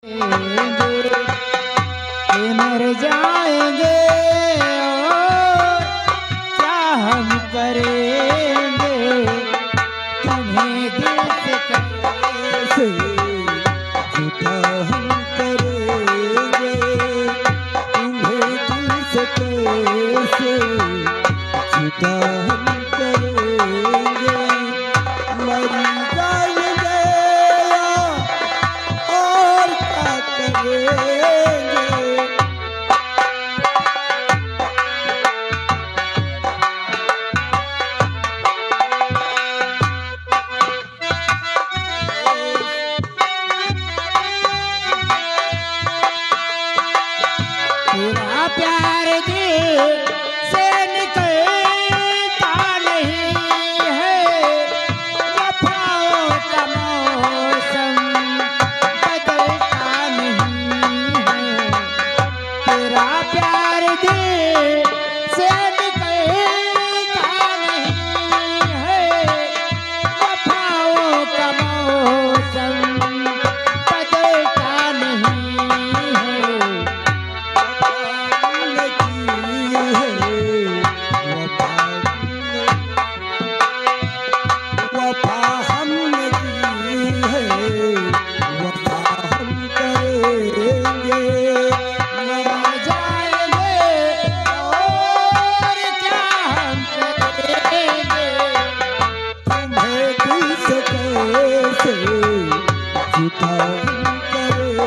ये मर जाएंगे और क्या हम करेंगे, तुम्हें दिल से कैसे जुदा हम करेंगे, तुम्हें दिल से कैसे जुदा हम करेंगे, मर जाएंगे और क्या करेंगे। तेरा प्यार दिल से निकलता नहीं है, वफाओं का मौसम बदलता नहीं है। तेरा प्यार दिल से निकलता नहीं है, वफाओं का मौसम बदलता नहीं है। वफा हमने की है, वफा हम करेंगे, मर जाएंगे और क्या हम करेंगे, तुम्हें दिल से कैसे जुदा हम करेंगे।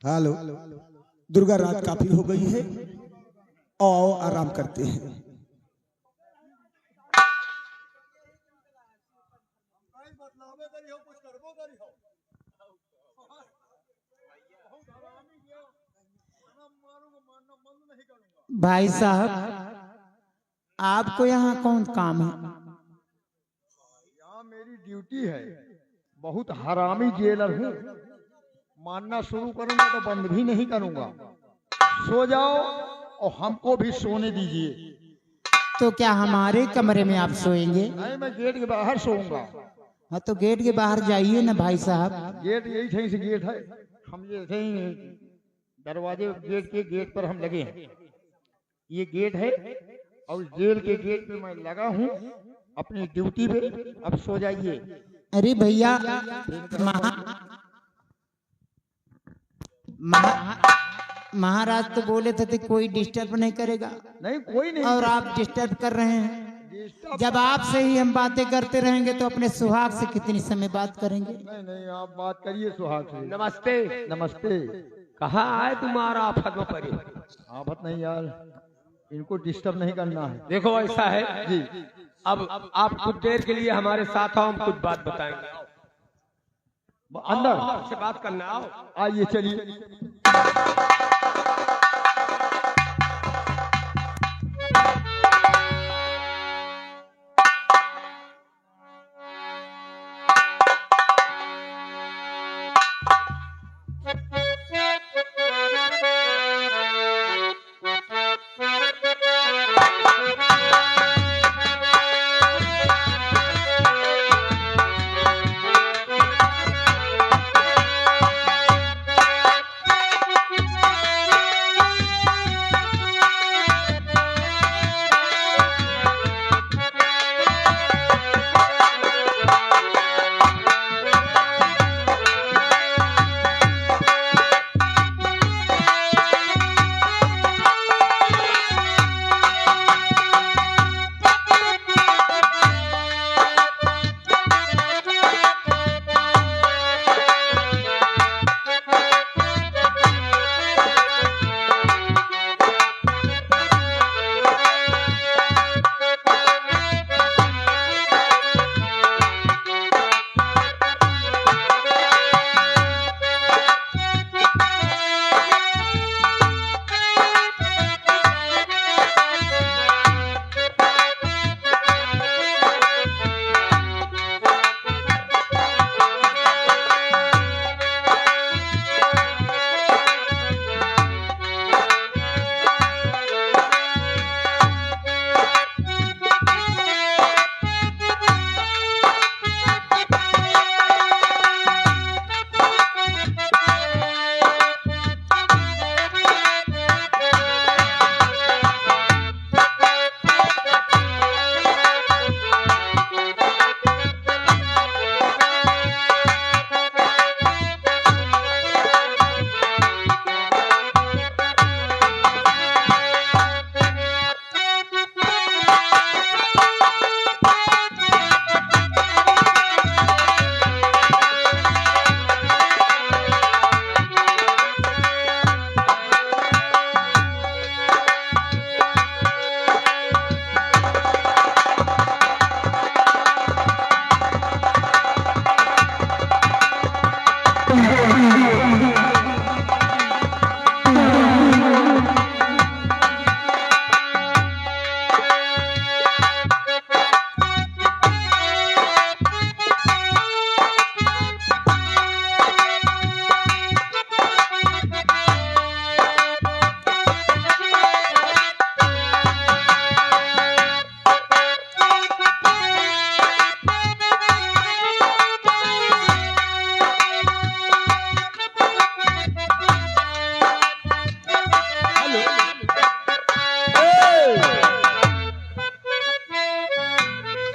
हेलो, दुर्गा रात काफी हो गई है, आओ आराम करते हैं। भाई साहब, आपको यहाँ कौन काम है? यहाँ मेरी ड्यूटी है। बहुत हरामी जेलर हूँ। मानना शुरू करूंगा तो बंद भी नहीं करूंगा। सो जाओ और हमको भी सोने दीजिए। तो क्या हमारे कमरे में आप सोएंगे? नहीं, मैं गेट के बाहर सोऊंगा। हाँ, तो गेट के बाहर जाइए ना भाई साहब। गेट यही सही से गेट है। हम ये सही दरवाजे गेट पर हम लगे हैं। ये गेट है और जेल के गेट पे मैं लगा हूँ अपनी ड्यूटी पे। अब सो जाइए। अरे भैया, महाराज तो बोले थे कोई डिस्टर्ब नहीं करेगा। नहीं, कोई नहीं। और आप डिस्टर्ब कर रहे हैं। जब आपसे ही हम बातें करते रहेंगे तो अपने सुहाग से कितनी समय बात करेंगे? नहीं नहीं, आप बात करिए सुहाग से। नमस्ते। नमस्ते। कहाँ आए तुम्हारा आफत में पड़ी? आफत नहीं यार, इनको डिस्टर्ब नहीं करना है। देखो ऐसा है जी, अब आप कुछ देर के लिए हमारे साथ आओ, हम कुछ बात बताएंगे। अंदर से बात करना आओ। आइए, चलिए।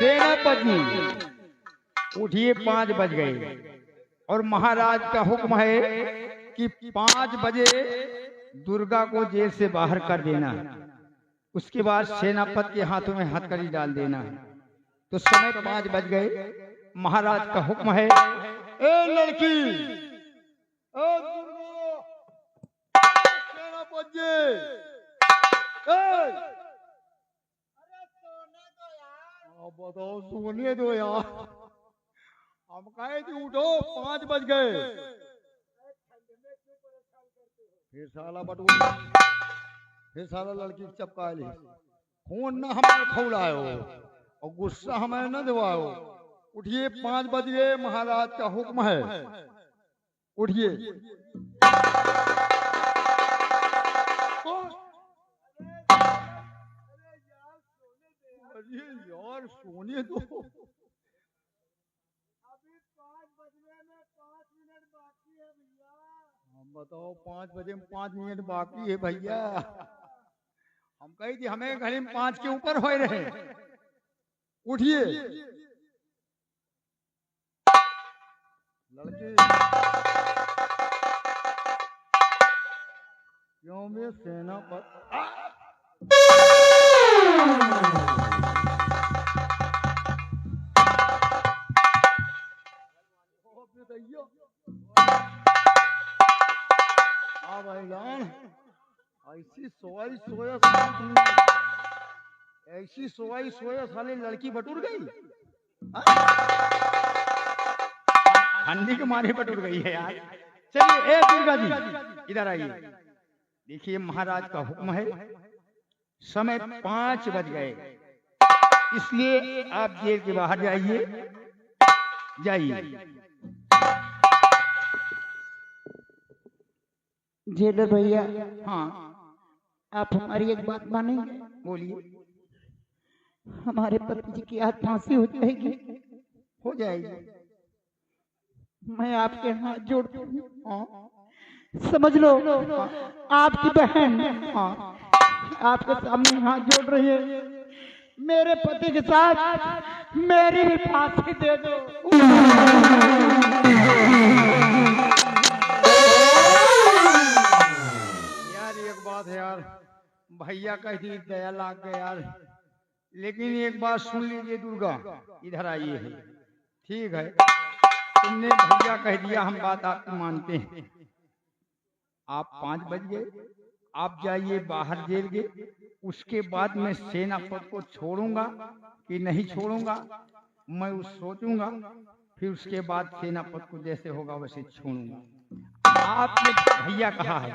सेनापति उठिए, 5 बज गए और महाराज का हुक्म है कि 5 बजे दुर्गा को जेल से बाहर कर देना, उसके बाद सेनापति के हाथों में हथकड़ी डाल देना। तो समय 5 बज गए, महाराज का हुक्म है, ए लड़की, ए दुर्गा, सेनापति, बताओ, सोने दो यार, हम कहे थे उठो, 5 बज गए। फिर साला बटूर, फिर साला लड़की चपका ली, खून ना हमारे खौलायो और गुस्सा हमें न दिवाओ। उठिए, 5 बज गए, महाराज का हुक्म है, उठिए। अरे यार सोने दो, अभी 5 बजने में 5 मिनट बाकी है भैया। हम बताओ, 5 बजे में 5 मिनट बाकी है भैया। हम कही थी हमें घड़ी में 5 के ऊपर हो रहे। उठिए लड़के, क्यों में सेनापति ऐसी सोई सोया साले लड़की बटुर गई, ठंडी के मारे बटुर गई है यार। चलिए, ए दुर्गा जी इधर आइए। देखिए, महाराज का हुक्म है, समय 5 बज गए, इसलिए आप जेल के बाहर जाइए, जाइए। जेलर भैया, हाँ, आप हमारी एक बात मानेंगे? बोलिए। हमारे पति जी की आज फांसी हो जाएगी। हो जाएगी। मैं आपके हाथ जोड़ती हूँ, समझ लो आपकी बहन आपके सामने हाथ जोड़ रही है, मेरे पति के साथ मेरी भी फांसी दे दो। यार एक बात है यार, भैया कहती दया लाग गया यार, लेकिन एक बात सुन लीजिए दुर्गा, इधर आइए। ठीक है, तुमने भैया कह दिया, हम बात आपकी मानते हैं। आप 5 बज गए, आप जाइए बाहर जेल के, उसके बाद मैं सेनापति को छोड़ूंगा कि नहीं छोड़ूंगा मैं उस सोचूंगा, फिर उसके बाद सेनापति को जैसे होगा वैसे छोड़ूंगा। आपने भैया कहा है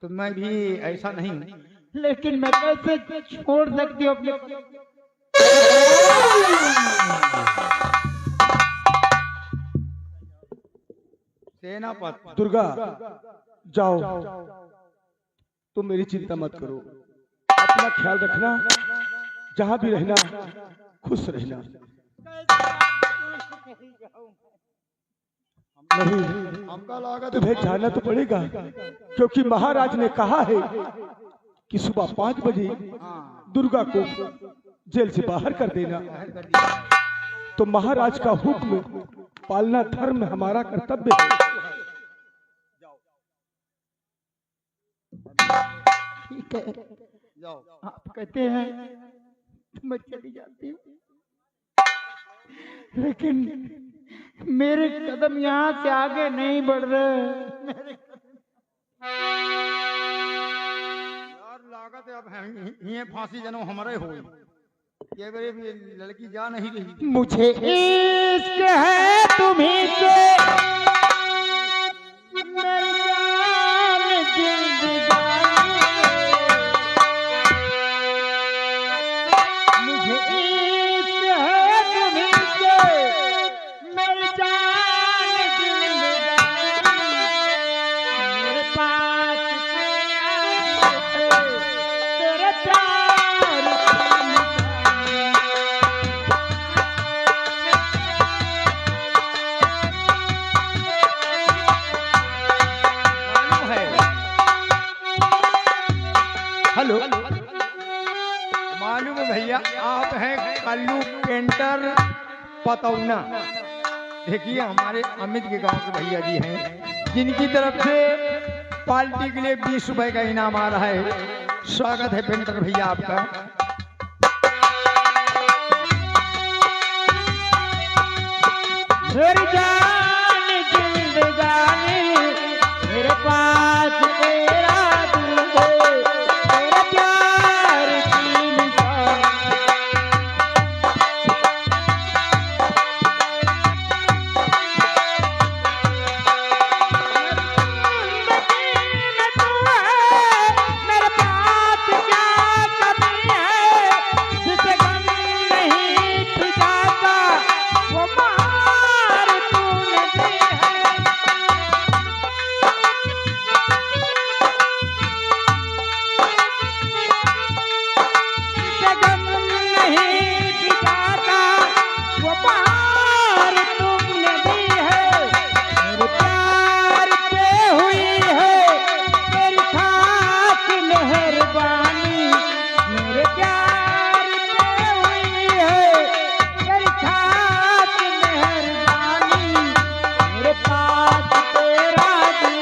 तो मैं भी ऐसा नहीं हूं, लेकिन मैं कैसे छोड़ सकती हूँ अपने सेनापति। दुर्गा, जाओ, तुम मेरी चिंता मत करो, अपना ख्याल रखना, जहां भी रहना खुश रहना। नहीं, हमका लागत तुम्हें जाना तो पड़ेगा, क्योंकि महाराज ने कहा है कि सुबह 5 बजे दुर्गा को जेल से बाहर कर देना। तो महाराज का हुक्म पालना धर्म हमारा कर्तव्य है। ठीक है, जाओ। आप कहते हैं तो मैं चली जाती हूँ, लेकिन मेरे कदम यहाँ से आगे नहीं बढ़ रहे। यार लागत है अब ये फांसी जनो हमारे हो, ये बड़े भी लड़की जा नहीं रही। मुझे इश्क है तुम्हीं से, मेरी जान जिंदगानी, मुझे इश्क है तुम्हीं से, मेरी जान जिंदगानी, मेरे पास तेरे प्यार की कल्लू पेंटर पतौना। देखिए हमारे अमित के गांव के भैया जी हैं, जिनकी तरफ से पार्टी के लिए 20 रुपए का इनाम आ रहा है। स्वागत है पेंटर भैया आपका। मेरी जान जिंदगानी मेरे पास तेरा दिल है, तेरा प्यार की निशानी। मेरे पास क्या कमी है, जिसे गम नहीं ठिकाता वो मार तूने दी है। जिसे गम नहीं ठिकाता वो मार तुमने दी है। मेरे प्यार पे हुई है तेरी खास मेहरबानी, मेरे प्यार पे हुई है तेरी खास मेहरबानी। मेरे पास तेरा दिल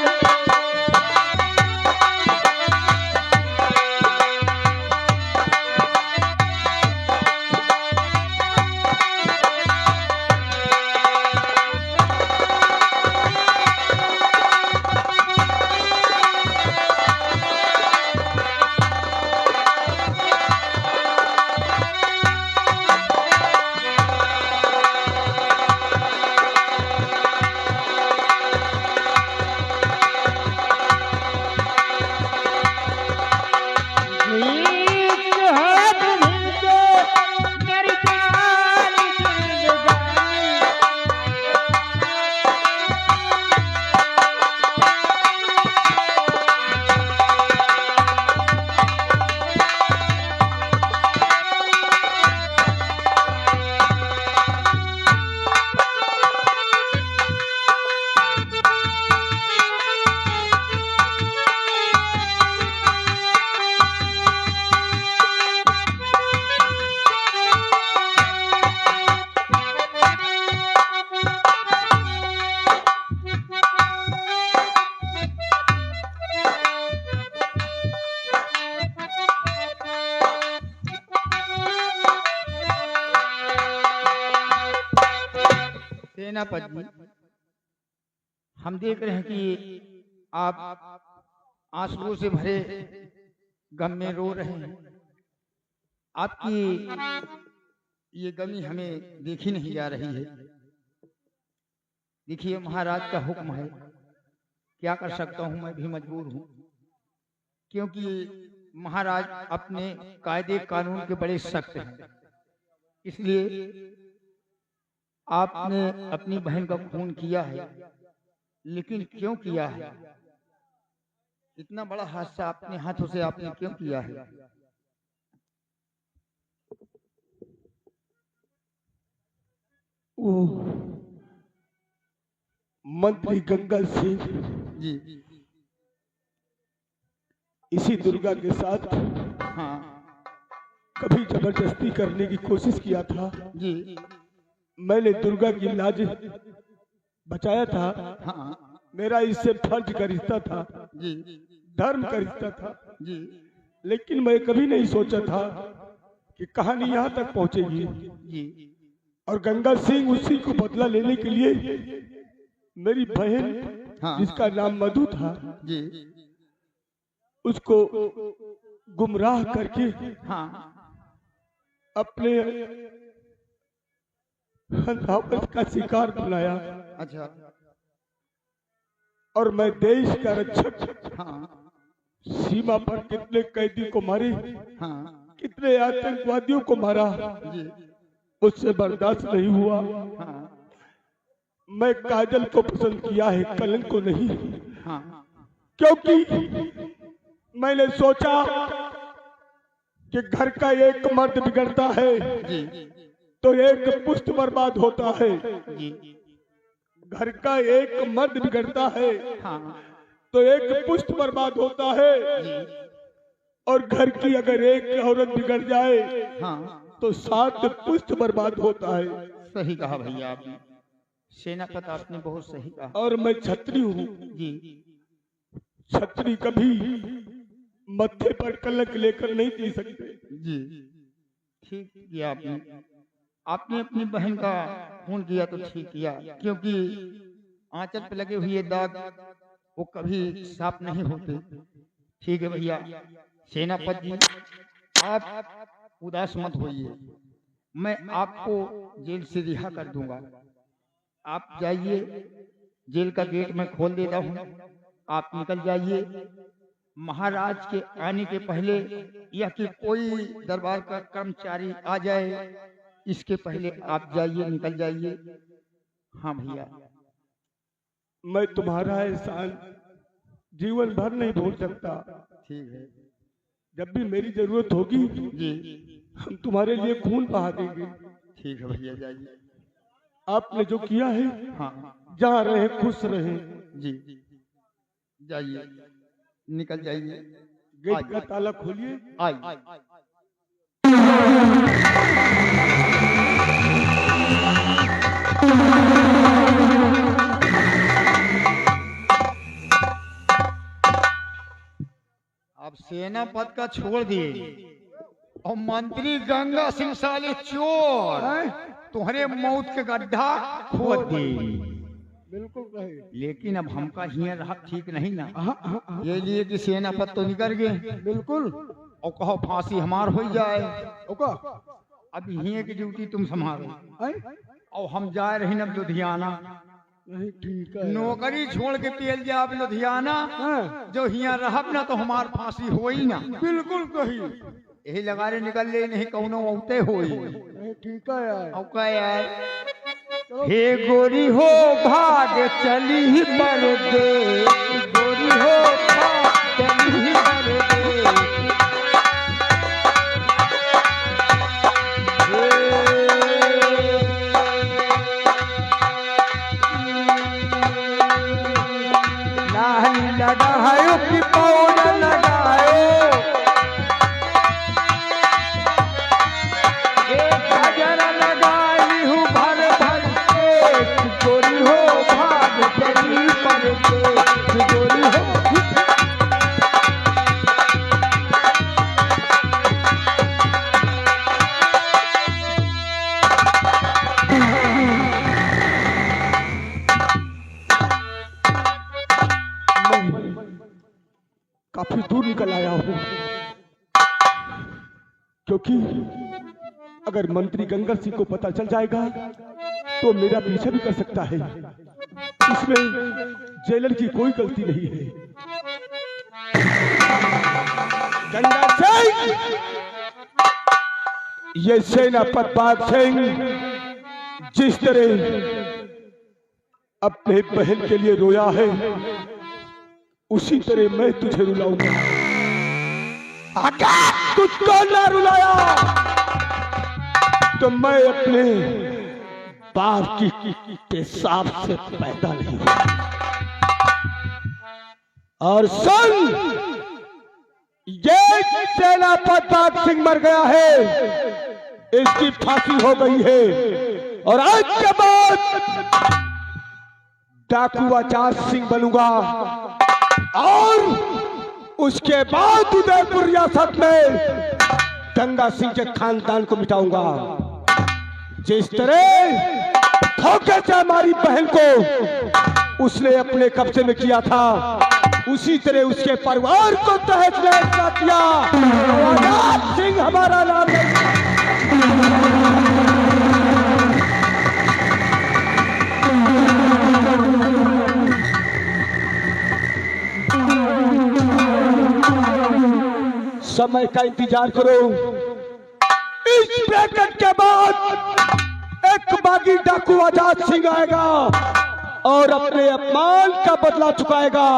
सेनापति जी, हम देख रहे हैं कि आप आंसुओं से भरे गम में रो रहे हैं। आपकी ये गमी हमें देखी नहीं जा रही है। देखिए महाराज का हुक्म है, क्या कर सकता हूं, मैं भी मजबूर हूं, क्योंकि महाराज अपने कायदे कानून के बड़े सख्त हैं। इसलिए आपने अपनी बहन का खून किया है, लेकिन क्यों किया है? इतना बड़ा हादसा अपने हाथों से आपने क्यों किया है? वो मंत्री गंगा सिंह जी इसी दुर्गा के साथ हाँ कभी जबरदस्ती करने की कोशिश किया था। जी मैंने दुर्गा की लाज बचाया था। हाँ मेरा इससे फर्ज का रिश्ता था, जी धर्म का रिश्ता था। जी लेकिन मैं कभी नहीं सोचा था कि कहानी यहाँ तक पहुंचेगी। जी और गंगा सिंह उसी को बदला लेने के लिए मेरी बहन हाँ जिसका नाम मधु था जी उसको गुमराह करके हाँ अपने हलावत का शिकार बनाया। अच्छा और मैं देश का रक्षक हाँ सीमा पर कितने कैदी को मारे, हाँ कितने आतंकवादियों को मारा, जी उससे बर्दाश्त नहीं हुआ। हाँ मैं काजल को पसंद किया है, कलंक को नहीं। हाँ क्योंकि मैंने सोचा कि घर का एक मर्द बिगड़ता है जी तो एक पुष्ट बर्बाद होता है। जी घर का एक मर्द बिगड़ता है हाँ तो एक पुष्ट बर्बाद होता है। जी और घर की अगर एक औरत बिगड़ जाए हाँ तो 7 पुष्ट बर्बाद होता है। सही कहा भैया आपने, सेनापति आपने बहुत सही कहा। और मैं छत्री हूँ जी छत्री कभी मत्थे पर कलंक लेकर नहीं पी सकते। जी ठीक किया आपने। आपने अपनी बहन का खून किया तो ठीक किया, क्योंकि आंचल पे लगे हुए दाग वो कभी साफ नहीं होते। ठीक है भैया। सेनापति जी, आप उदास मत होइए, मैं आपको जेल से रिहा कर दूंगा। आप जाइए, जेल का गेट मैं खोल देता हूँ, आप निकल जाइए। महाराज के आने के पहले या कि कोई दरबार का कर्मचारी आ जाए, इसके पहले आप जाइए, निकल जाइए। हाँ भैया। मैं तुम्हारा एहसान जीवन भर नहीं भूल सकता। ठीक है जब भी मेरी जरूरत होगी जी। हम तुम्हारे लिए खून बहा देंगे। ठीक है भैया, जाइए। आपने जो किया है, हाँ जहाँ रहे खुश रहे। जी, जाइए, निकल जाइए। गेट का ताला खोलिए। आइए। अब सेनापति का छोड़ दिए और मंत्री गंगा सिंह साले चोर तुम्हारे मौत के गड्ढा खोद दी। बिल्कुल सही। लेकिन अब हमका हियर रहा ठीक नहीं ना, ये लिए कि सेनापति तो निकल गए बिल्कुल। और कहो फांसी हमार हो जाए। ओका अब हियर की ड्यूटी तुम संभालो आई? और हम जा रहे हैं अब लुधियाना। नहीं ठीक है। नौकरी छोड़ के पेल जाए अब लुधियाना, हाँ, जो हियर रहब ना तो हमार फांसी हो ही ना। बिल्कुल सही। यही लगा रहे निकल ले, नहीं कौनो औते होई। नहीं ठीक है यार। और का यार, हे गोरी हो भाग चली ही परदेस, गोरी हो भाग चली ही परदेस। नहीं लगायो कि पाउडर लगायो, एक गजर लगाई हूँ भर भर के, गोरी हो भाग चली परदेस, गोरी हो। काफी दूर निकल आया हूँ, क्योंकि अगर मंत्री गंगा सिंह को पता चल जाएगा तो मेरा पीछा भी कर सकता है। इसमें जेलर की कोई गलती नहीं है। गंगा सिंह, ये सेनापति बाग सिंह जिस तरह अपने बहन के लिए रोया है, उसी तरह मैं तुझे रुलाऊंगा। अगर तुझको ना रुलाया तो मैं अपने बाप की पेशाब से पैदा नहीं हुआ। और सुन, ये सेनापति बाग सिंह मर गया है, इसकी फांसी हो गई है, और आज के बाद डाकू आचार सिंह बनूंगा और उसके बाद उदयपुर रियासत में गंगा सिंह के खानदान को मिटाऊंगा। जिस तरह धोखे से हमारी बहन को उसने अपने कब्जे में किया था, उसी तरह उसके परिवार को तहस नहस कर दिया। आजाद सिंह हमारा नाम है। समय का इंतजार करो। इस ब्रैकेट के बाद एक बागी डाकू आजाद सिंह आएगा और अपने अपमान का बदला चुकाएगा।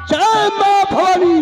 जय मां भवानी।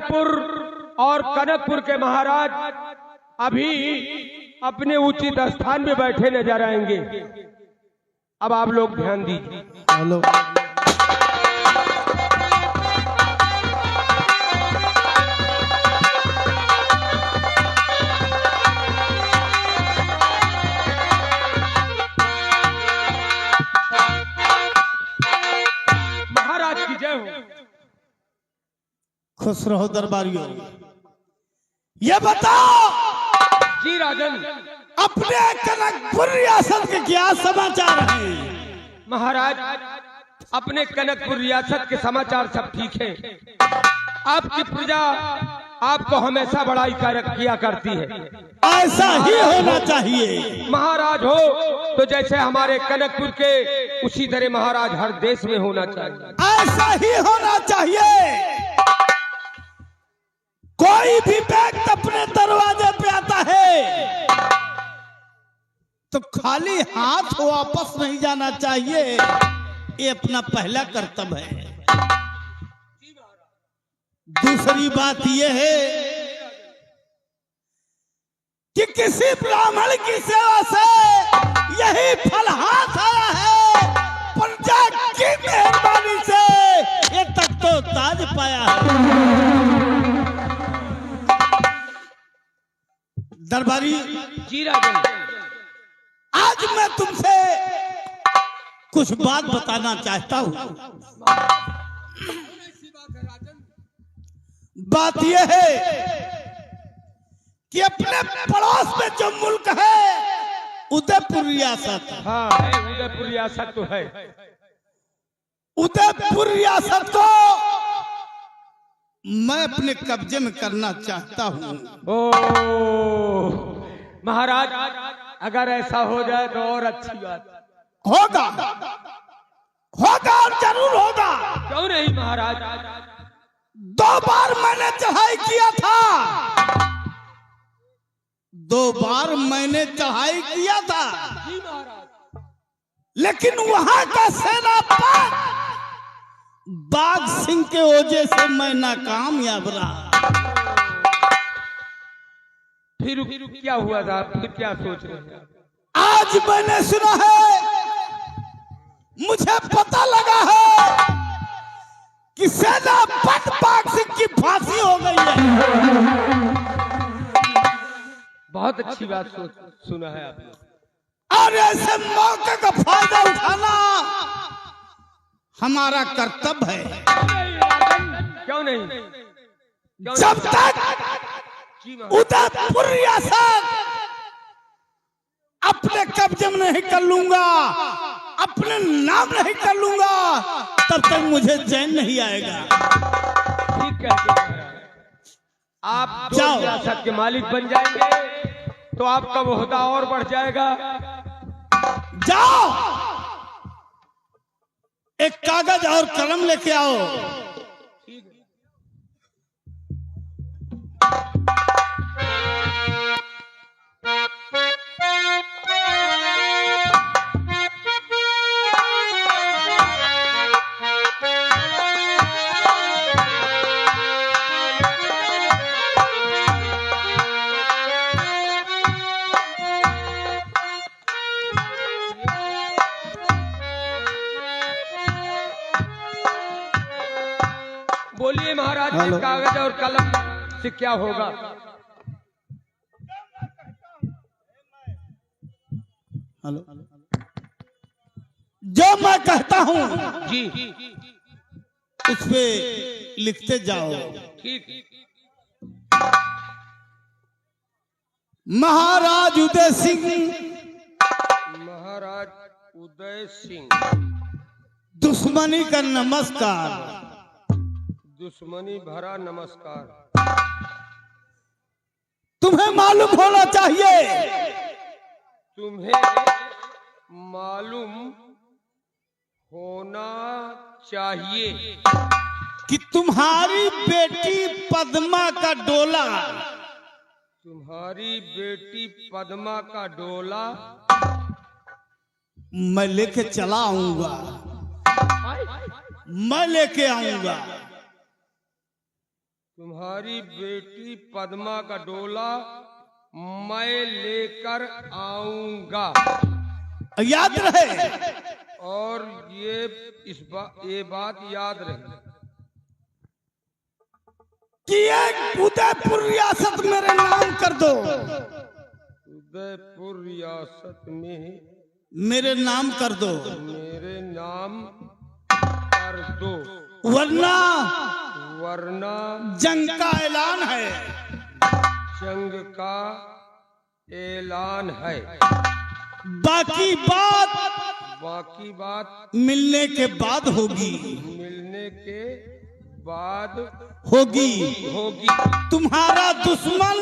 कनकपुर और कनकपुर के महाराज अभी अपने उचित स्थान में बैठे नजर आएंगे। अब आप लोग ध्यान दीजिए। हेलो महाराज की जय हो। खुश रहो दरबारियों। ये बताओ जी राजन। अपने कनकपुर रियासत के क्या समाचार हैं? महाराज अपने कनकपुर रियासत के समाचार सब ठीक हैं। आपकी प्रजा आपको हमेशा बड़ाई किया करती है। ऐसा ही होना चाहिए। महाराज हो तो जैसे हमारे कनकपुर के, उसी तरह महाराज हर देश में होना चाहिए। ऐसा ही होना चाहिए। कोई भी व्यक्ति अपने दरवाजे पे आता है तो खाली हाथ वापस नहीं जाना चाहिए। ये अपना पहला कर्तव्य है। दूसरी बात यह है कि किसी ब्राह्मण की सेवा से यही फल हाथ आया है। प्रजा की मेहरबानी से ये तक तो ताज पाया है। दरबारी जी राजन। आज मैं तुमसे कुछ बात बताना चाहता हूं। बात यह है कि अपने पड़ोस में जो मुल्क है उदयपुर रियासत। हाँ है, उदयपुर रियासत तो है। उदयपुर रियासत को मैं अपने कब्जे में करना चाहता हूं। ओ महाराज अगर ऐसा हो जाए तो और अच्छी बात। होगा होगा और जरूर होगा। क्यों नहीं महाराज। 2 बार मैंने चढ़ाई किया था। 2 बार मैंने चढ़ाई किया था। लेकिन वहां का सेनापति बाघ सिंह के वजह से मैं नाकामयाब रहा। फिर क्या हुआ था? फिर क्या सोच रहे हैं? आज मैंने सुना है, मुझे पता लगा है कि सेनापति बाघ सिंह की फांसी हो गई है। बहुत अच्छी बात सुना है आपने। और ऐसे मौके का फायदा उठाना हमारा कर्तव्य है। क्यों नहीं? जब तक उदयपुर रियासत अपने कब्जे में नहीं कर लूंगा, अपने नाम नहीं कर लूंगा, तब तक मुझे चैन नहीं आएगा। ठीक है। आप जाओ। रियासत के मालिक बन जाएंगे तो आपका ओहदा और बढ़ जाएगा। जाओ, एक कागज और कलम लेके आओ। बोलिए महाराज, इस कागज और कलम से क्या होगा? हेलो, जो मैं कहता हूं जी उस पे लिखते जाओ। ठीक। महाराज उदय सिंह, महाराज उदय सिंह, दुश्मनी का नमस्कार। दुश्मनी भरा नमस्कार। तुम्हें मालूम होना चाहिए, तुम्हें मालूम होना चाहिए कि तुम्हारी बेटी पद्मा का डोला, तुम्हारी बेटी पद्मा का डोला मैं लेके चला आऊंगा, मैं लेके आऊंगा। तुम्हारी बेटी पद्मा का डोला मैं लेकर आऊंगा। याद रहे। और ये बात याद रहे कि एक उदयपुर रियासत मेरे नाम कर दो। उदयपुर रियासत में मेरे नाम कर दो, मेरे नाम कर दो, वरना जंग का ऐलान है। जंग का ऐलान है। बाकी बात मिलने के बाद होगी। मिलने के बाद होगी। तुम्हारा दुश्मन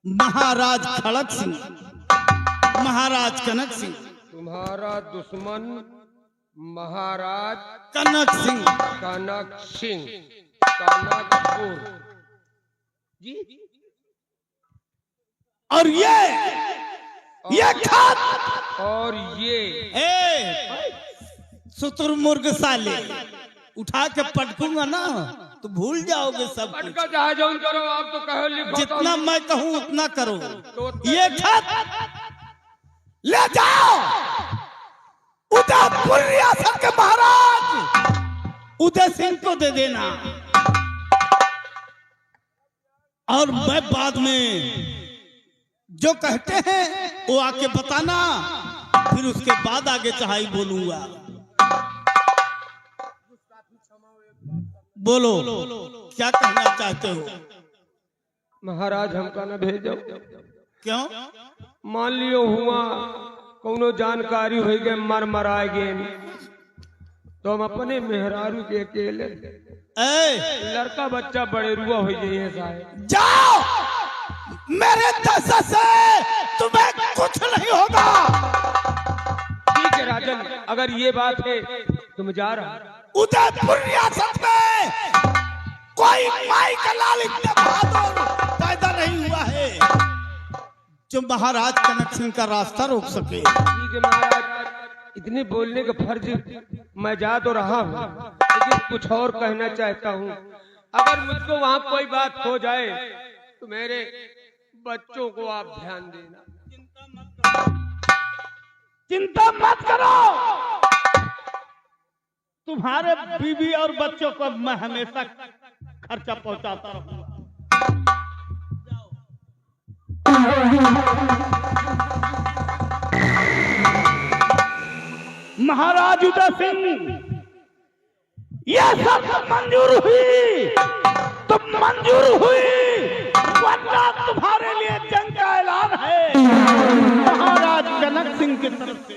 महाराज खड़क सिंह, महाराज कनक सिंह, तुम्हारा दुश्मन महाराज कनक सिंह, कनकपुर जी। और ये खत और ये शुतुरमुर्ग साले उठा के पटकूंगा ना तो भूल जाओगे सब कुछ। पटका चाहे जौन करो, आप तो कहो लिखो। जितना मैं कहूँ उतना करो। ये खत ले जाओ उदयपुर रियासत के महाराज उदय सिंह को दे देना, और मैं बाद में जो कहते हैं वो आके बताना, फिर उसके बाद आगे चढ़ाई बोलूंगा। बोलो क्या कहना चाहते हो? महाराज हमका न भेजो। क्यों? मान लियो हुआ कोनो जानकारी हो गए, मराए गए तो हम अपने मेहरारू के अकेले लड़का बच्चा बड़े रुआ हो जाइए साहब। जाओ, मेरे दशा से तुम्हें कुछ नहीं होगा। ठीक है राजन, अगर ये बात है तुम जा रहा। उदयपुर रियासत में कोई माई का लाल इतने बहादुर पैदा नहीं हुआ है जो महाराज कनक सिंह का रास्ता रोक सके। ठीक है महाराज, इतने बोलने का फर्ज मैं जा तो रहा हूँ, लेकिन कुछ और कहना चाहता हूँ। अगर मुझको वहाँ कोई बात हो जाए तो मेरे बच्चों को आप ध्यान देना। चिंता मत करो, तुम्हारे बीवी और बच्चों को मैं हमेशा खर्चा पहुंचाता रहूंगा। महाराज उदय सिंह, यह सब मंजूर हुई तो मंजूर हुई, वरना तुम्हारे लिए जंग का ऐलान है महाराज कनक सिंह की तरफ से।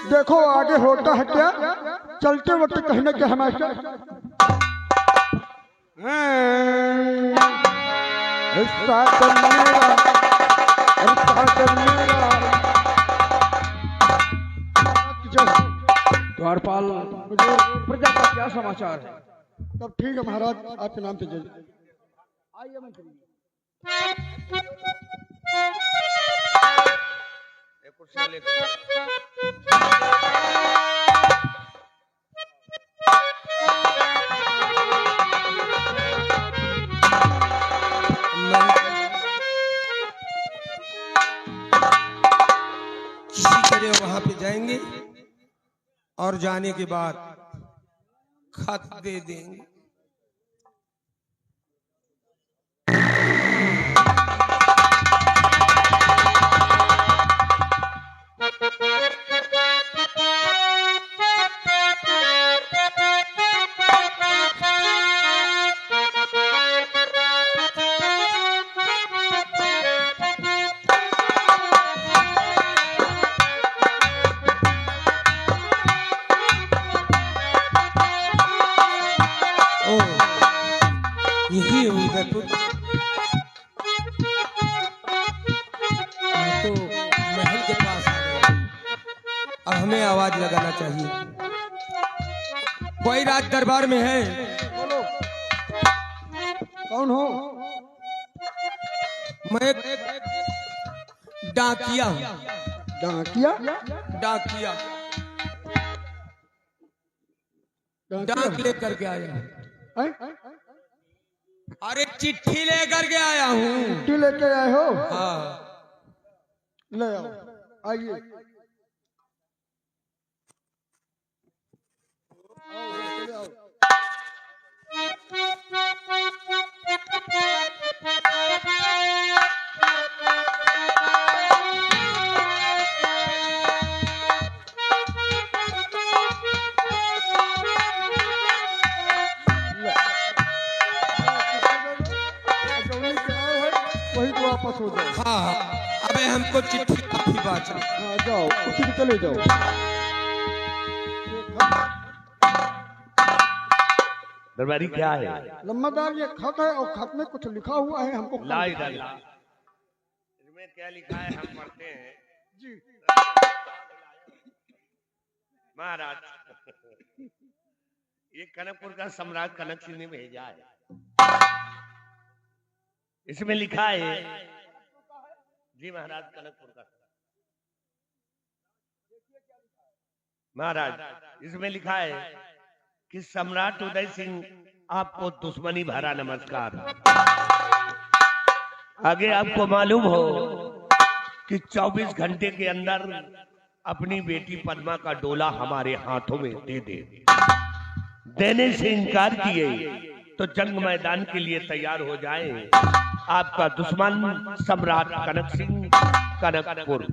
देखो आगे होता है क्या, चलते वक्त कहीं ना कहीं हमारे द्वारपाल प्रजा का क्या समाचार है? तब ठीक है महाराज, आपके नाम से जय। आइए मंत्री। किसी तरह वहां पे जाएंगे और जाने के बाद खत दे देंगे। हमें आवाज लगाना चाहिए। कोई राज दरबार में है? बोलो, कौन हो? मैं एक डाकिया हूँ। डाकिया? डाकिया डाक लेकर के आया हूँ। हैं? अरे चिट्ठी लेकर के आया हूँ। चिट्ठी लेके आए हो? हाँ। ले आओ, आइए। आओ, ले आओ। वही तो वापस हो जाओ। हाँ, अबे हमको चिट्ठी काफी बात है। हाँ, जाओ, उसी में चले जाओ। दरबारी क्या है? लम्बादार ये खत है और खत में कुछ लिखा हुआ है, हमको ला इधर ला। इसमें क्या लिखा है हम पढ़ते हैं। जी। महाराज, ये कनकपुर का सम्राट कनक सिंह ने भेजा है। इसमें लिखा है, जी महाराज, कनकपुर का महाराज, इसमें लिखा है कि सम्राट उदय सिंह आपको दुश्मनी भरा नमस्कार। आगे आपको मालूम हो कि 24 घंटे के अंदर अपनी बेटी पद्मा का डोला हमारे हाथों में दे दे। देने से इनकार किए तो जंग मैदान के लिए तैयार हो जाए। आपका दुश्मन सम्राट कनक सिंह, कनकपुर।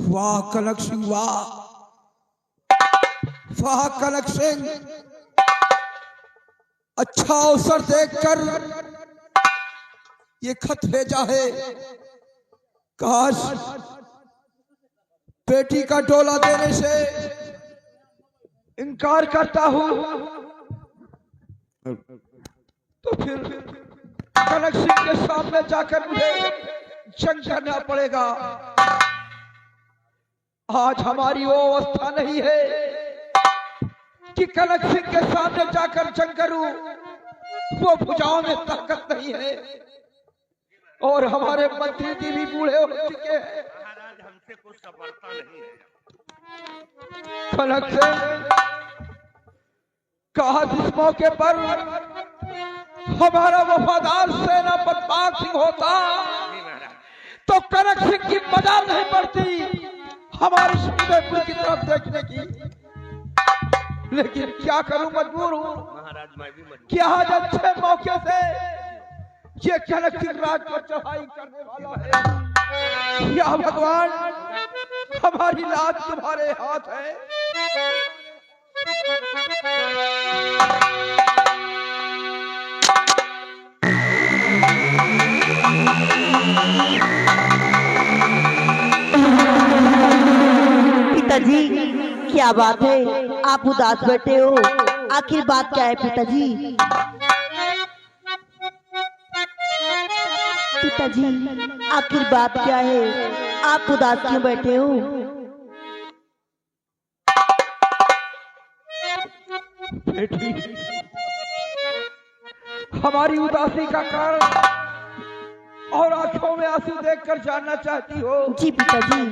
वाह कनक सिंह, वाह वाह कनक सिंह, अच्छा अवसर देखकर ये खत भेजा है। काश बेटी का डोला देने से इनकार करता हूं तो फिर कनक सिंह के सामने जाकर मुझे जंग करना पड़ेगा। आज हमारी वो अवस्था नहीं है कि कनक सिंह के सामने जाकर जंग करूं, वो भुजाओं में ताकत नहीं है और हमारे मंत्री जी भी बूढ़े हो चुके हैं। महाराज, हमसे कुछ सफलता नहीं है। कनक सिंह, कहा जिस मौके पर हमारा वफादार सेनापति भाग सिंह होता जी महाराज, तो कनक सिंह की मजाल नहीं पड़ती हमारी उदयपुर की तरफ देखने की। लेकिन क्या करूं, मजबूर हूं महाराज, मैं भी मजबूर। कि आज अच्छे मौके से ये कनक सिंह राज पर चढ़ाई करने वाला है। या भगवान, हमारी लाज तुम्हारे हाथ है। पिताजी, क्या बात है, आप उदास बैठे हो? आखिर बात क्या है पिताजी? पिताजी, आखिर बात क्या है, आप उदास क्यों बैठे हो? बेटी, हमारी उदासी का कारण और आंखों में आंसू देखकर जानना चाहती हो? जी पिताजी।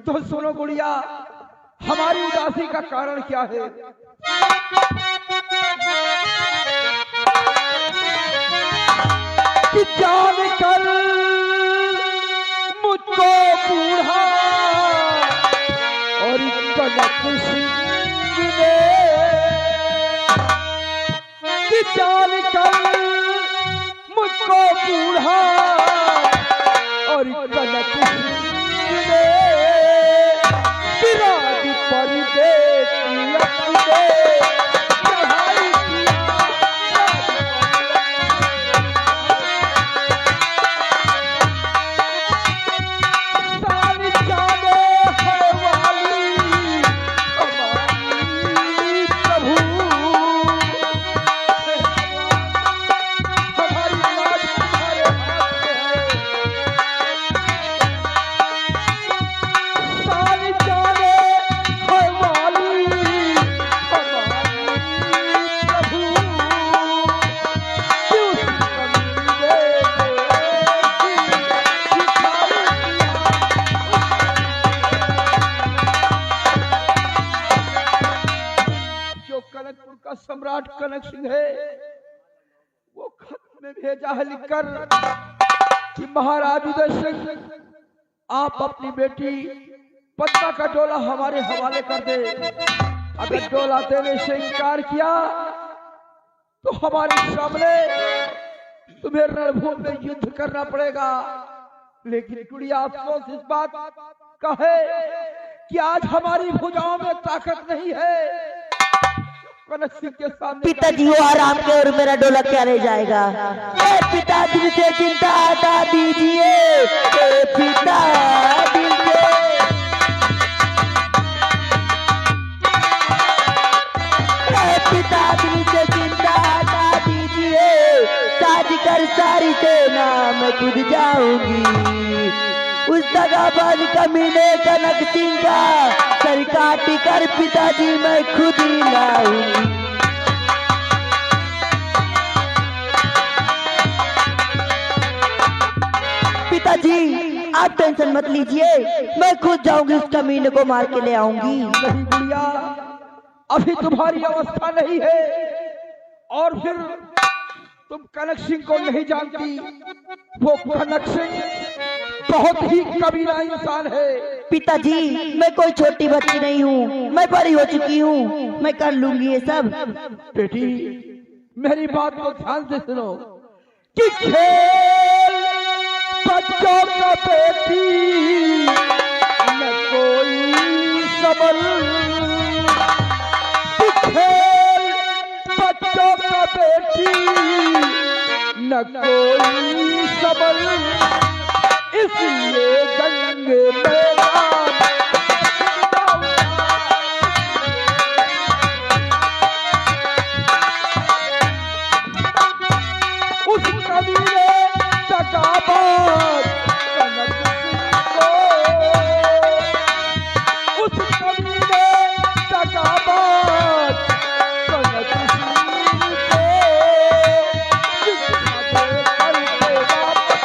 तो सुनो गुड़िया, हमारी उदासी का कारण क्या है? कि जान कर मुझको बूढ़ा और कनक सिंह ने, कि जान कर मुझको बूढ़ा और कनक सिंह ने विराट पर बेटी अपने चढ़ाई किया। सारी जाने है वाली हमारी प्रभु, हमारी लाज तुम्हारे हाथ में है। सारी जाने सम्राट कनक सिंह है, वो खत में भेजा है लिखकर कि महाराज उदय सिंह, आप अपनी बेटी पद्मा का डोला हमारे हवाले कर दे। अगर डोला देने से इनकार किया तो हमारे सामने तुम्हें रणभूमि में युद्ध करना पड़ेगा। लेकिन गुड़िया अफसोस इस बात का है कि आज हमारी भुजाओं में ताकत नहीं है कनक सिंह के सामने। पिताजी वो आराम के और मेरा डोला क्या ले जाएगा? ए पिताजी से चिंता हटा दीजिए, ए पिताजी से। ए पिताजी से चिंता हटा दीजिए, साज कर सारी सेना मैं खुद जाऊंगी। उस दगाबाज कमीने कनक सिंह का सर काट कर पिताजी मैं खुद ही लाऊंगी। पिताजी आप टेंशन मत लीजिए, मैं खुद जाऊंगी, उस कमीने को मार के ले आऊंगी। नहीं गुड़िया, अभी तुम्हारी अवस्था नहीं है, और फिर तुम कनक सिंह को नहीं जानती। वो कनक सिंह बहुत ही कमीना इंसान है। पिताजी मैं कोई छोटी बच्ची नहीं हूँ, मैं बड़ी हो चुकी हूँ, मैं कर लूंगी ये सब। बेटी मेरी बात को ध्यान से सुनो कि खेल बच्चों का बेटी न कोई सबल, खेल बच्चों का बेटी न कोई सबल, इसलिए जंग मैदान उस कबीले तकाबाज कनक सिंह को, उस कबीले तकाबाज कनक सिंह को शिक्षा दे करके वापस।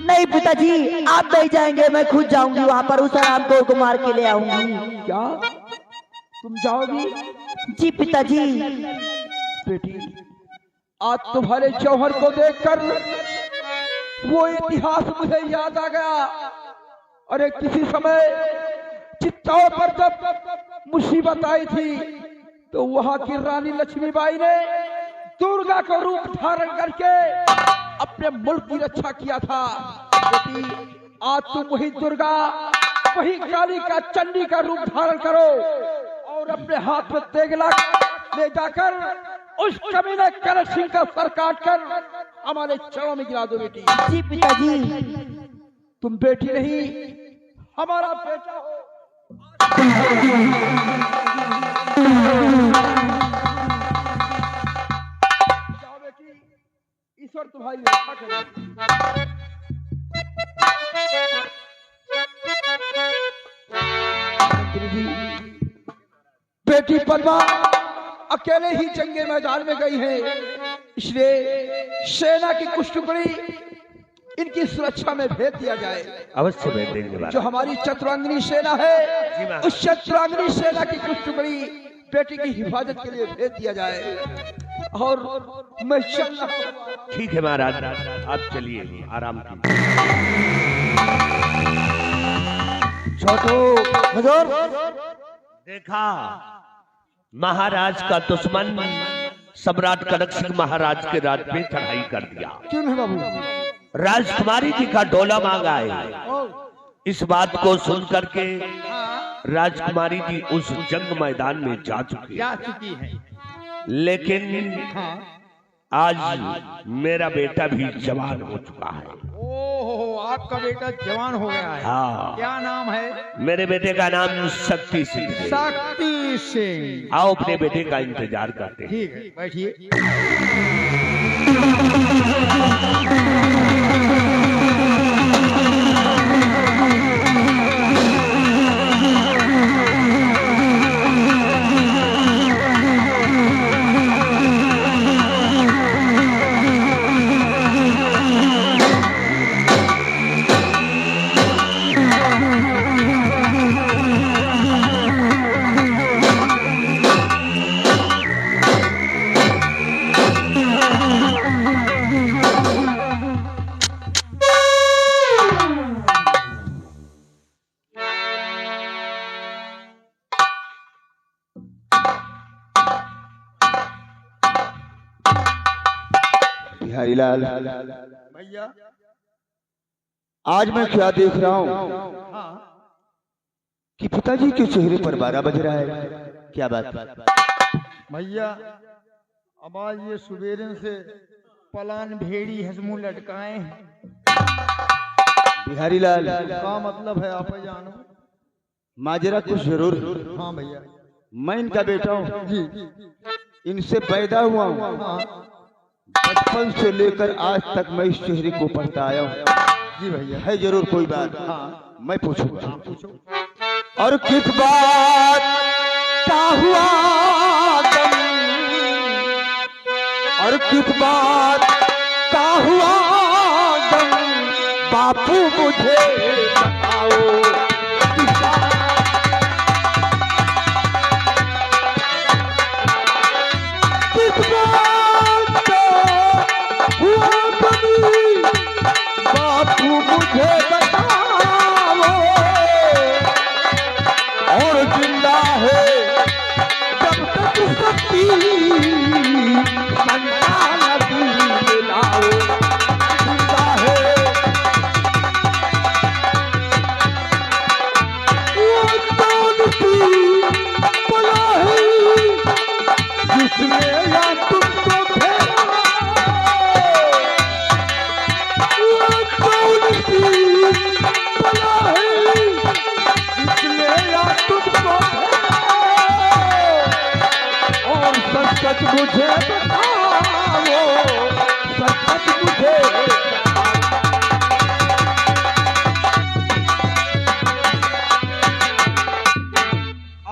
नहीं पिताजी आप नहीं जाएंगे, मैं खुद जाऊंगी वहाँ पर, उस आराम को मार के ले आऊंगी। क्या तुम जाओगी? जी पिताजी। बेटी आज तुम्हारे जौहर को देखकर वो इतिहास मुझे याद आ गया। अरे किसी समय चित्तौड़ पर जब मुसीबत आई थी तो वहां की रानी लक्ष्मीबाई ने दुर्गा का रूप धारण करके अपने मुल्क की रक्षा किया था। बेटी आज तुम वही दुर्गा, वही काली का चंडी का रूप धारण करो और अपने हाथ में तेगला ले जाकर उस कमीने कनक सिंह का सर काट कर हमारे चरणों में गिरा दो। बेटी जी पिताजी। तुम बेटी नहीं हमारा बेटा हो। जाओ बेटी, ईश्वर तुम्हारी रक्षा करे। मंत्री जी, बेटी पद्मा अकेले ही जंगे मैदान में गई है, इसलिए सेना की कुछ टुकड़ी इनकी सुरक्षा में भेज दिया जाए। अवश्य भेज देंगे महाराज। जो हमारी चतुरांगनी सेना जी है, महाराज। उस चतुरांगनी सेना की कुछ टुकड़ी बेटी की हिफाजत के लिए भेज दिया जाए। और मैं चलना। ठीक है महाराज, आप चलिए, आराम कीजिए। छोटू हुजूर। देखा महाराज का दुश्मन सम्राट कनक सिंह महाराज के राज पे चढ़ाई कर दिया। क्यों है बाबू? राजकुमारी जी का डोला मांगा है। इस बात को सुन करके राजकुमारी जी उस जंग मैदान में जा चुकी है। लेकिन आज मेरा बेटा भी जवान हो चुका है। ओहो, आपका बेटा जवान हो गया है। हाँ, क्या नाम है? मेरे बेटे का नाम शक्ति सिंह है। शक्ति सिंह। आओ अपने बेटे का इंतजार करते हैं। ठीक है, बैठिए। बिहारी लाल, भैया आज मैं क्या देख रहा हूँ हाँ कि पिताजी के चेहरे पर 12 बज रहा है। क्या बात? भैया अब आज ये सुबेरे से पलान भेड़ी हजमू लटकाए हैं। बिहारी लाल, क्या मतलब है आप जानो? माजरा कुछ जरूर। हाँ भैया मैं इनका बेटा हूँ, जी इनसे पैदा हुआ हूँ। हाँ बचपन से लेकर आज तक मैं इस चेहरे को पढ़ता आया हूँ। जी भैया है जरूर कोई बात? हाँ मैं पूछूंगा। पूछो। और किस बात का हुआ गम, और किस बात का हुआ गम, बापू मुझे बताओ। किस बात का हुआ गम, बापू मुझे बताओ। और जिंदा है जब तक शक्ति, बनता नदी मिलाओ। जिंदा है वो कौन सी बला है जिसने या तुमको फेरा। वो कौन सी बला है जिसने या तुमको फेरा। और सच सच मुझे बताओ, सच सच मुझे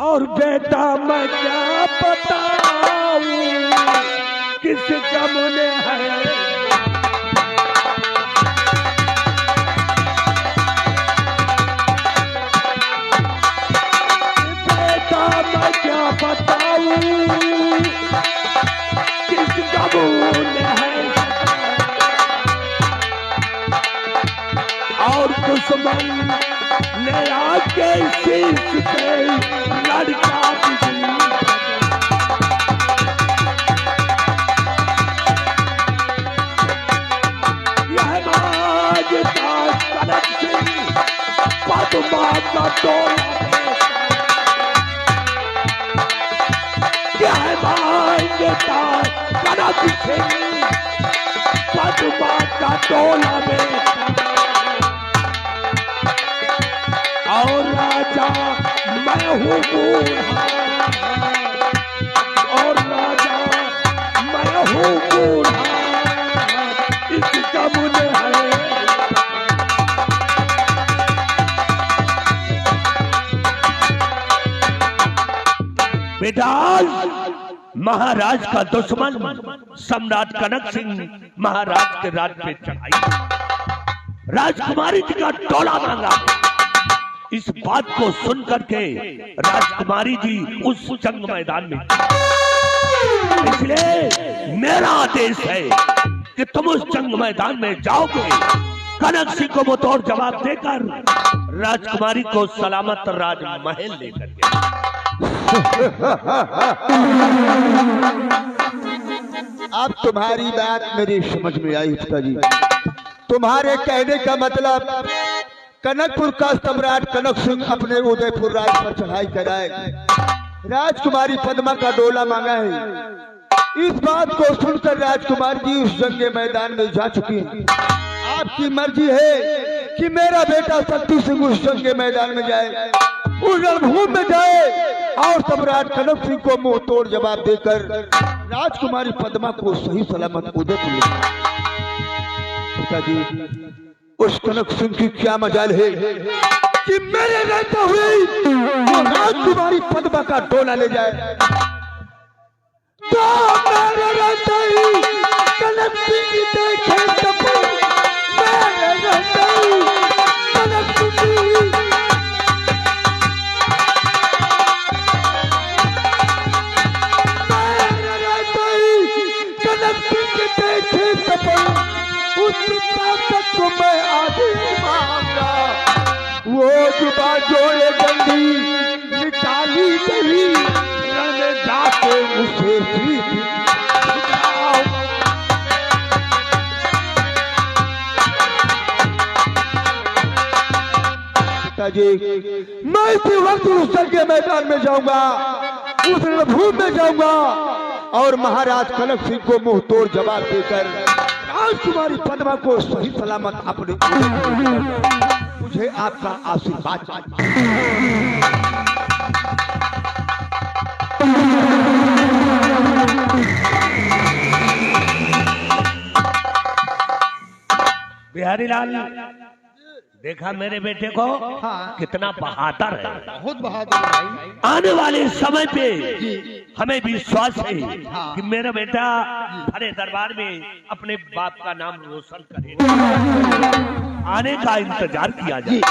और बेटा मैं क्या बताऊं किस गम ने है। बेटा मैं क्या बताऊं किस गम ने है। और दुश्मन ने आके शीश पे लड़का दी। यह मांगता कनक सिंह पद्मा का टोला। यह मांगता कनक सिंह पद्मा का टोला में। और राजा मैं हूँ बूढ़ा, और राजा मैं हूँ बूढ़ा, इस गम ने है। बेटा महाराज का दुश्मन सम्राट कनक सिंह महाराज के राज पे चढ़ाई, राजकुमारी जी का टोला मांगा। इस बात को सुन करके राजकुमारी जी उस जंग मैदान में, इसलिए मेरा आदेश है कि तुम उस जंग मैदान में जाओगे, कनक सिंह को मुंहतोड़ जवाब देकर राजकुमारी को सलामत राजमहल लेकर के। अब तुम्हारी बात मेरी समझ में आई पिताजी। तुम्हारे कहने का मतलब कनकपुर का सम्राट कनक सिंह अपने उदयपुर राज पर चढ़ाई कराए, राजकुमारी पद्मा का डोला मांगा है। इस बात को सुनकर राजकुमार जी उस जंगे मैदान में जा चुकी हैं। आपकी मर्जी है कि मेरा बेटा शक्ति सिंह उस जंगे मैदान में जाए, उस रणभूमि में जाए और सम्राट कनक सिंह को मुंह तोड़ जवाब देकर राजकुमारी पद्मा को सही सलामत उदयपुर ले जाए। पिताजी उस कनक सिंह की क्या मजाल है कि मेरे रहते हुए वो राजकुमारी पद्मा का डोला ले जाए। तो मेरे रहते ही कनक सिंह देखे सपन, मेरे रहते ही कनक सिंह मेरे रहते ही कनक सिंह देखे सपन, उस ताकत को मैं आगे मांगा। वो जुबा जो ये गंदी निकाली गई, रण में जाके उसे जीत जी, मैं इसी वक्त उस के मैदान में जाऊंगा, उस रणभूमि में जाऊंगा और महाराज कनक सिंह को मुंह तोड़ जवाब देकर राजकुमारी पद्मा को सही सलामत अपने मुझे आपका आशीर्वाद बिहारी लाल, देखा मेरे बेटे को? कितना बहादुर है, बहुत बहादुर भाई। आने वाले समय पे हमें विश्वास है कि मेरा बेटा बड़े दरबार में अपने बाप का नाम रोशन करेगा। आने का इंतजार किया जाए।